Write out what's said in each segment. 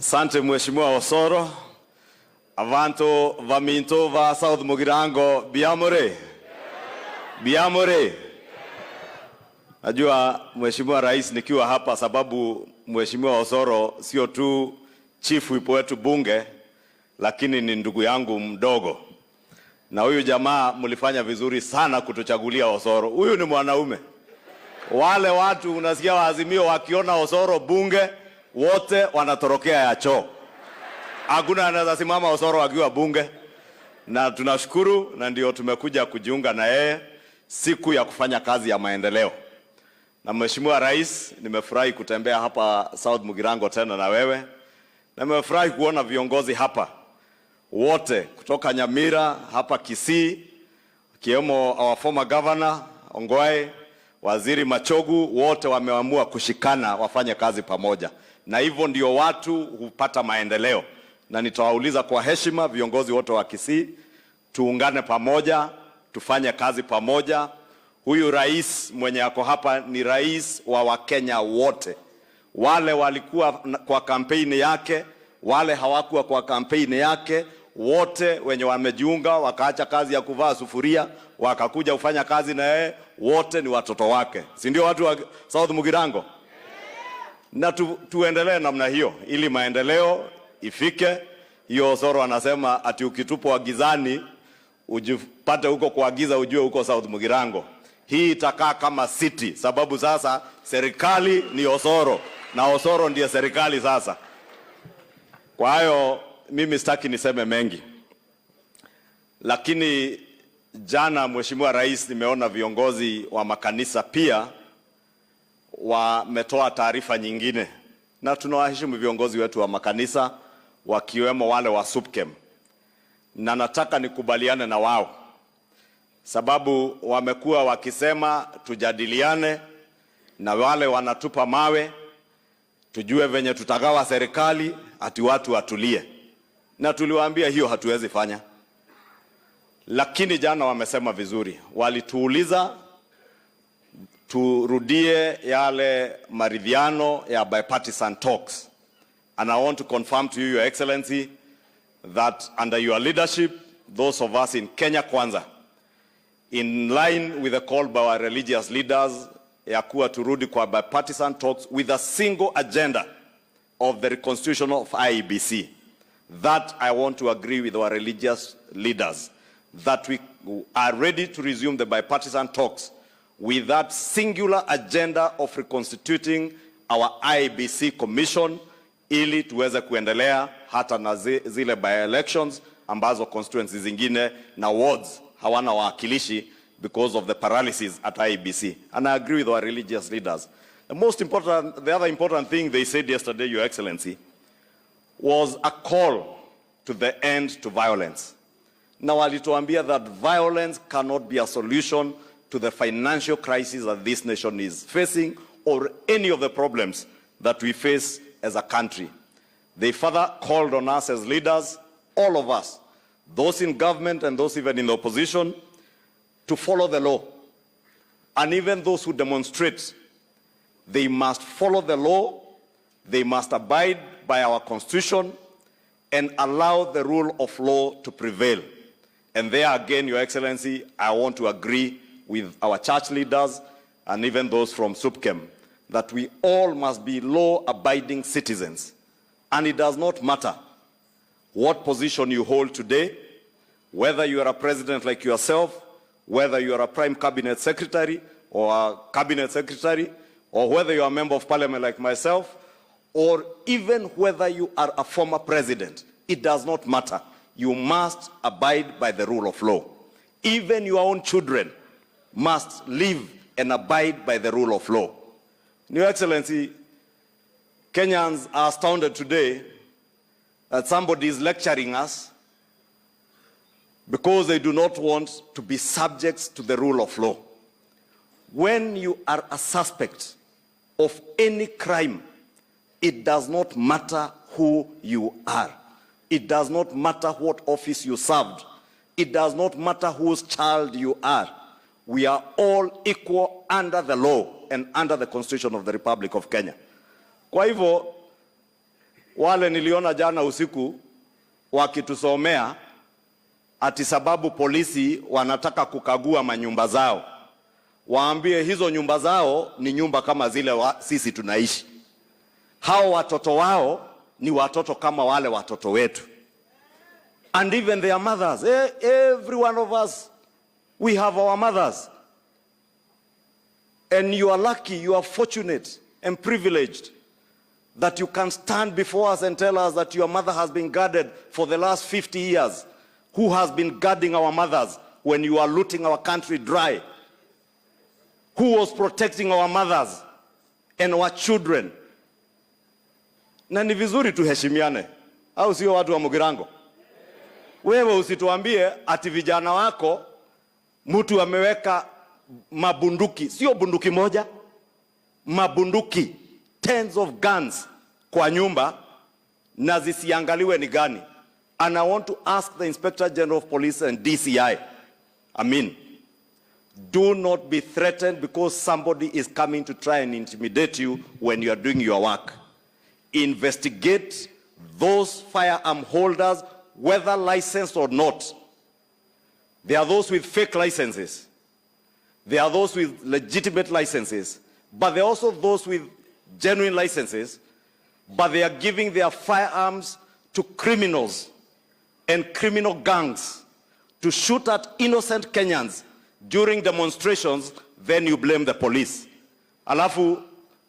Asante Mheshimiwa Osoro. Avanto vaminto va South Mugirango biamore. Biamore. Najua Mheshimiwa Rais nikiwa hapa sababu Mheshimiwa Osoro sio tu chief whip wetu bunge, lakini ni ndugu yangu mdogo. Na huyu jamaa mlifanya vizuri sana kutuchagulia Osoro. Huyu ni mwanaume. Wale watu unasikia waazimio wakiona Osoro bunge wote wanatorokea ya choo. Hakuna anaweza simama Osoro akiwa bunge. Na tunashukuru na ndio tumekuja kujiunga na yeye siku ya kufanya kazi ya maendeleo. Na Mheshimiwa Rais, nimefurahi kutembea hapa South Mugirango tena na wewe. Na nimefurahi kuona viongozi hapa wote kutoka Nyamira hapa Kisii, kiwemo our former governor Ongwae, Waziri Machogu, wote wameamua kushikana wafanye kazi pamoja. Na hivyo ndio watu hupata maendeleo. Na nitawauliza kwa heshima viongozi wote wa Kisii, tuungane pamoja, tufanye kazi pamoja. Huyu rais mwenye ako hapa ni rais wa Wakenya wote. Wale walikuwa kwa kampeni yake, wale hawakuwa kwa kampeni yake, wote wenye wamejiunga wakaacha kazi ya kuvaa sufuria wakakuja kufanya kazi na yeye, wote ni watoto wake. Si ndio watu wa South Mugirango? Na tuendelee namna hiyo ili maendeleo ifike. Hiyo Osoro anasema ati ukitupwa gizani ujipate huko kuagiza ujue huko South Mugirango. Hii itakaa kama city sababu sasa serikali ni Osoro na Osoro ndiye serikali sasa. Kwa hiyo mimi sitaki niseme mengi. Lakini jana Mheshimiwa Rais nimeona viongozi wa makanisa pia wametoa taarifa nyingine. Na tunawaheshimu viongozi wetu wa makanisa wakiwemo wale wa SUPKEM. Na nataka nikubaliane na wao. Sababu wamekuwa wakisema tujadiliane na wale wanatupa mawe, tujue venye tutagawa serikali, ati watu watulie. Na tuliwaambia hiyo hatuwezi fanya. Lakini jana wamesema vizuri. Walituuliza turudie yale maridhiano ya bipartisan talks. And I want to confirm to you, Your Excellency, that under your leadership, those of us in Kenya Kwanza, in line with the call by our religious leaders, ya kuwa turudi kwa bipartisan talks with a single agenda of the reconstitution of IEBC. That I want to agree with our religious leaders, that we are ready to resume the bipartisan talks with that singular agenda of reconstituting our IEBC commission, ili tuweze kuendelea hata na zile by-elections ambazo constituencies zingine na wards hawana waakilishi because of the paralysis at IEBC. And I agree with our religious leaders. The other important thing they said yesterday, Your Excellency, was a call to the end to violence. Now, walituambia that violence cannot be a solution to the financial crisis that this nation is facing or any of the problems that we face as a country. They further called on us as leaders, all of us, those in government and those even in the opposition, to follow the law. And even those who demonstrate, they must follow the law, they must abide by our constitution, and allow the rule of law to prevail. And there again, Your Excellency, I want to agree with our church leaders and even those from SUPKEM, that we all must be law-abiding citizens. And it does not matter what position you hold today, whether you are a president like yourself, whether you are a prime cabinet secretary or a cabinet secretary, or whether you are a member of parliament like myself, or even whether you are a former president. It does not matter. You must abide by the rule of law. Even your own children must live and abide by the rule of law. Your Excellency, Kenyans are astounded today that somebody is lecturing us because they do not want to be subjects to the rule of law. When you are a suspect of any crime, it does not matter who you are. It does not matter what office you served. It does not matter whose child you are. We are all equal under the law and under the Constitution of the Republic of Kenya. Kwa hivyo, wale niliona jana usiku wakitusomea ati sababu polisi wanataka kukagua manyumba zao. Waambie hizo nyumba zao ni nyumba kama zile sisi tunaishi. Hao watoto wao ni watoto kama wale watoto wetu. And even their mothers, every one of us, we have our mothers. And you are lucky, you are fortunate and privileged that you can stand before us and tell us that your mother has been guarded for the last 50 years. Who has been guarding our mothers when you are looting our country dry? Who was protecting our mothers and our children? Na ni vizuri tuheshimiane, au sio watu wa Mugirango? Wewe usituambie ati vijana wako mtu ameweka mabunduki, sio bunduki moja, mabunduki, tens of guns kwa nyumba na zisiangaliwe ni gani. And I want to ask the Inspector General of Police and DCI, do not be threatened because somebody is coming to try and intimidate you when you are doing your work. Investigate those firearm holders, whether licensed or not. There are those with fake licenses. There are those with legitimate licenses. But there are also those with genuine licenses. But they are giving their firearms to criminals and criminal gangs to shoot at innocent Kenyans during demonstrations. Then you blame the police. Alafu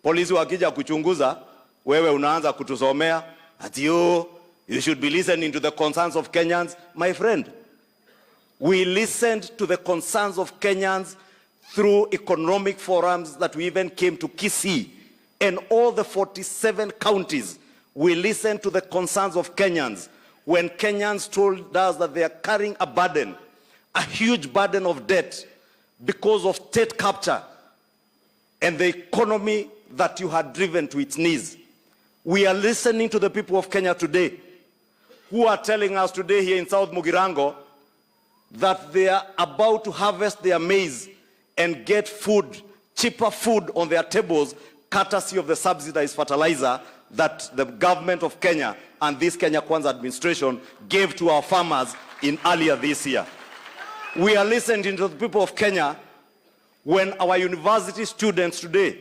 polisi wakija kuchunguza, wewe unaanza kutusomea ati you should be listening to the concerns of Kenyans. My friend, we listened to the concerns of Kenyans through economic forums that we even came to Kisii and all the 47 counties. We listened to the concerns of Kenyans when Kenyans told us that they are carrying a burden, a huge burden of debt because of state capture and the economy that you had driven to its knees. We are listening to the people of Kenya today who are telling us today here in South Mugirango that they are about to harvest their maize and get food, cheaper food on their tables, courtesy of the subsidized fertilizer that the government of Kenya and this Kenya Kwanza administration gave to our farmers in earlier this year. We are listening to the people of Kenya when our university students today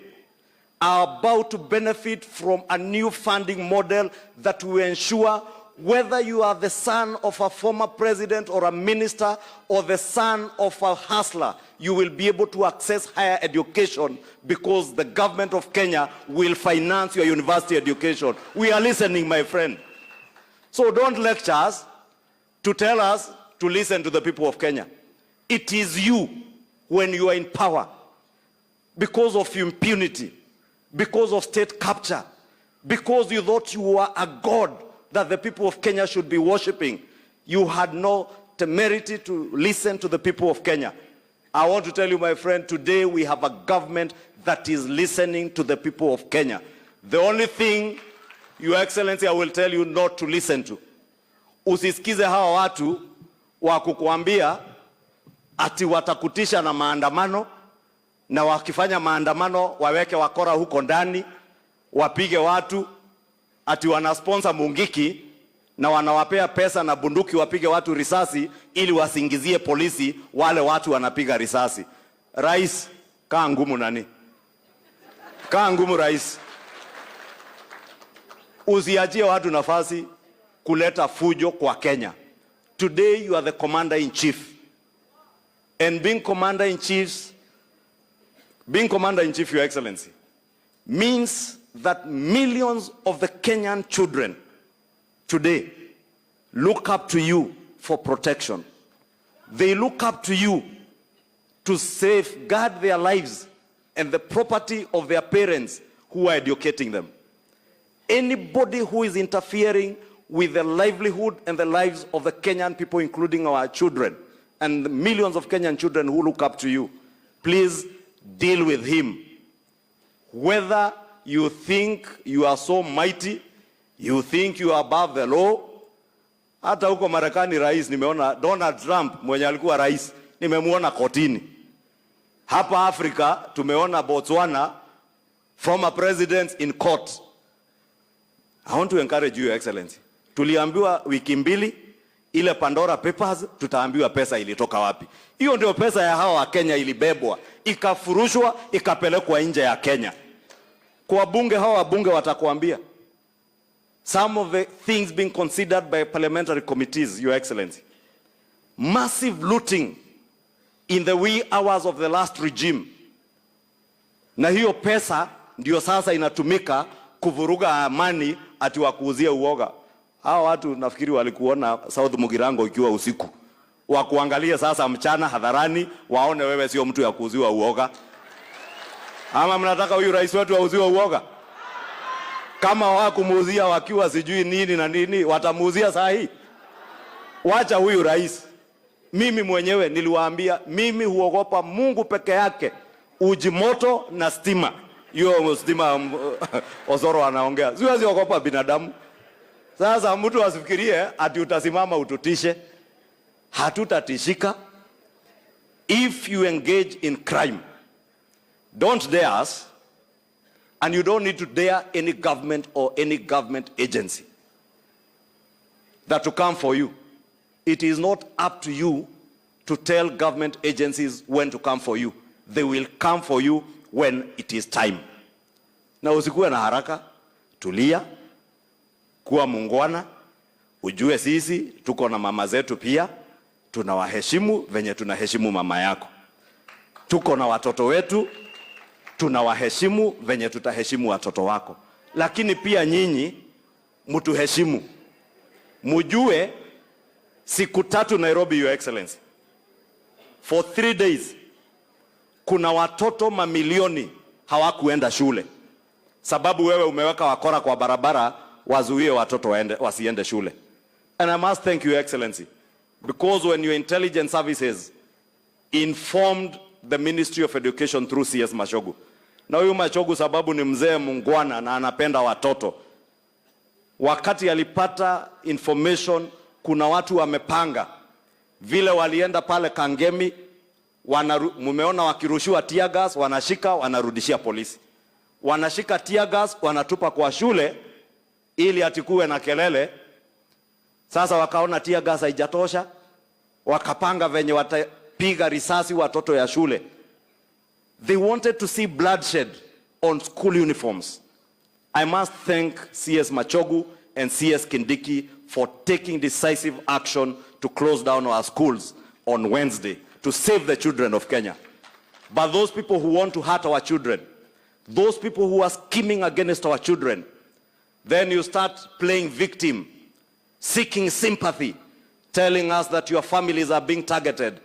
are about to benefit from a new funding model that will ensure whether you are the son of a former president or a minister or the son of a hustler, you will be able to access higher education because the government of Kenya will finance your university education. We are listening, my friend. So don't lecture us to tell us to listen to the people of Kenya. It is you, when you are in power, because of impunity, because of state capture, because you thought you were a god that the people of Kenya should be worshipping, you had no temerity to listen to the people of Kenya. I want to tell you, my friend, today we have a government that is listening to the people of Kenya. The only thing, Your Excellency, I will tell you not to listen to. Usisikize hawa watu wa kukuambia ati watakutisha na maandamano, na wakifanya maandamano waweke wakora huko ndani, wapige watu, ati wanasponsor Mungiki na wanawapea pesa na bunduki wapige watu risasi ili wasingizie polisi wale watu wanapiga risasi. Rais, kaa ngumu nani? Kaa ngumu rais. Usiachie watu nafasi kuleta fujo kwa Kenya. Today you are the commander-in-chief. And being commander-in-chief, Your Excellency, means that millions of the Kenyan children today look up to you for protection. They look up to you to safeguard their lives and the property of their parents who are educating them. Anybody who is interfering with the livelihood and the lives of the Kenyan people, including our children, and the millions of Kenyan children who look up to you, please deal with him. Whether you think you are so mighty, you think you are above the law. Hata huko Marekani rais nimeona Donald Trump mwenye alikuwa rais, nimemuona kotini. Hapa Afrika tumeona Botswana former presidents in court. I want to encourage you, Your Excellency. Tuliambiwa wiki mbili ile Pandora Papers, tutaambiwa pesa ilitoka wapi. Hiyo ndio pesa ya hawa wa Kenya ilibebwa, ikafurushwa, ikapelekwa nje ya Kenya. Kwa bunge, hawa wabunge watakuambia. Some of the things being considered by parliamentary committees, Your Excellency. Massive looting in the wee hours of the last regime. Na hiyo pesa ndio sasa inatumika kuvuruga amani ati wakuuzia uoga. Hao watu nafikiri walikuona South Mugirango ikiwa usiku. Wakuangalia sasa mchana hadharani, waone wewe sio mtu ya kuuziwa uoga. Ama mnataka huyu rais wetu auziwe uoga? Kama hawakumuuzia wakiwa sijui nini na nini, watamuuzia saa hii? Wacha huyu rais. Mimi mwenyewe niliwaambia, mimi huogopa Mungu peke yake, uji moto na stima. Hiyo stima Osoro anaongea. Siwezi ogopa binadamu. Sasa mtu asifikirie ati utasimama ututishe. Hatutatishika. If you engage in crime, don't dare us, and you don't need to dare any government or any government agency that to come for you. It is not up to you to tell government agencies when to come for you. They will come for you when it is time. Na usikuwe na haraka, tulia, kuwa muungwana, ujue sisi tuko na mama zetu pia, tunawaheshimu venye tunaheshimu mama yako. Tuko na watoto wetu, tunawaheshimu venye tutaheshimu watoto wako. Lakini pia nyinyi mtuheshimu. Mujue siku 3 Nairobi, Your Excellency. For 3 days kuna watoto mamilioni hawakuenda shule. Sababu wewe umeweka wakora kwa barabara wazuie watoto wasiende shule. And I must thank you, Your Excellency, because when your intelligence services informed the Ministry of Education through CS Mashogu. Na huyu Mashogu sababu ni mzee mungwana na anapenda watoto. Wakati alipata information kuna watu wamepanga vile walienda pale Kangemi, mumeona wakirushiwa tear gas, wanashika wanarudishia polisi. Wanashika tear gas wanatupa kwa shule ili atikuwe na kelele. Sasa wakaona tear gas haijatosha, wakapanga venye watapiga risasi watoto ya shule. They wanted to see bloodshed on school uniforms. I must thank CS Machogu and CS Kindiki for taking decisive action to close down our schools on Wednesday to save the children of Kenya. But those people who want to hurt our children, those people who are scheming against our children, then you start playing victim, seeking sympathy, telling us that your families are being targeted.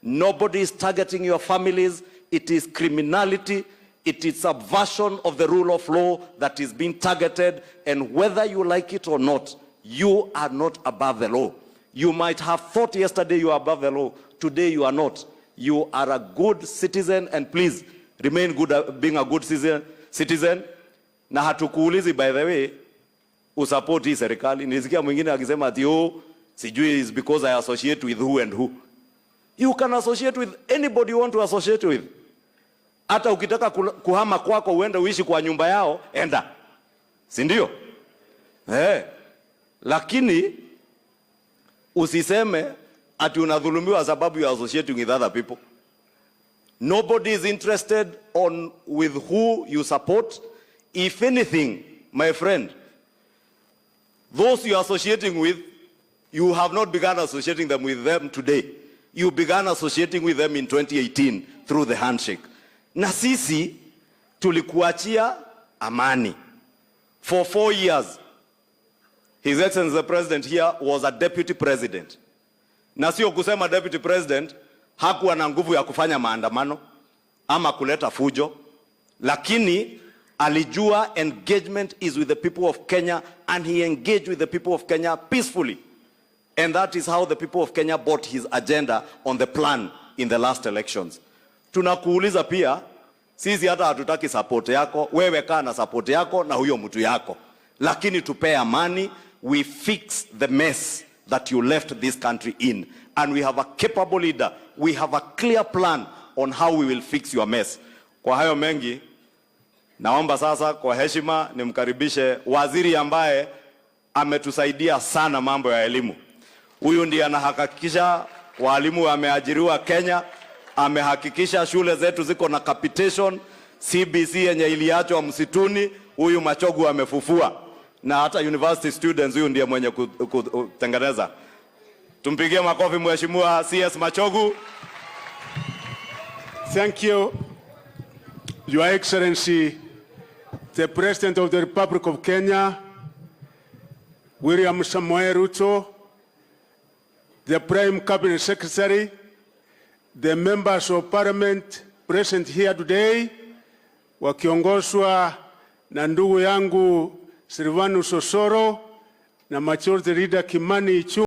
Nobody is targeting your families. It is criminality. It is subversion of the rule of law that is being targeted. And whether you like it or not, you are not above the law. You might have thought yesterday you are above the law. Today you are not. You are a good citizen, and please remain good being a good citizen. Na hatukuulizi, by the way, usupport hii serikali. Nisikia mwingine akisema ati sijui is because I associate with who and who. You can associate with anybody you want to associate with. Hata ukitaka kuhama kwako uende uishi kwa nyumba yao, enda. Si ndio? Lakini usiseme ati unadhulumiwa sababu you are associating with other people. Nobody is interested with who you support. If anything, my friend, those you are associating with, you have not begun associating them with them today. You began associating with them in 2018 through the handshake. Na sisi tulikuachia amani. For 4 years, His Excellency the President here was a deputy president. Na sio kusema deputy president hakuwa na nguvu ya kufanya maandamano ama kuleta fujo, lakini alijua engagement is with the people of Kenya, and he engaged with the people of Kenya peacefully. And that is how the people of Kenya bought his agenda on the plan in the last elections. Tunakuuliza pia, sisi hata hatutaki support yako, wewe kaa na support yako na huyo mtu yako. Lakini tupe amani, we fix the mess that you left this country in. And we have a capable leader. We have a clear plan on how we will fix your mess. Kwa hayo mengi, Naomba sasa kwa heshima nimkaribishe waziri ambaye ametusaidia sana mambo ya elimu. Huyu ndiye anahakikisha walimu wameajiriwa Kenya, amehakikisha shule zetu ziko na capitation, CBC yenye iliachwa msituni, huyu Machogu amefufua, na hata university students huyu ndiye mwenye kutengeneza. Tumpigie makofi Mheshimiwa CS Machogu. Thank you, Your Excellency, the President of the Republic of Kenya, William Samoei Ruto, the Prime Cabinet Secretary, the members of Parliament present here today, wakiongozwa na ndugu yangu Silvanus Osoro na Majority Leader Kimani Ichungwa.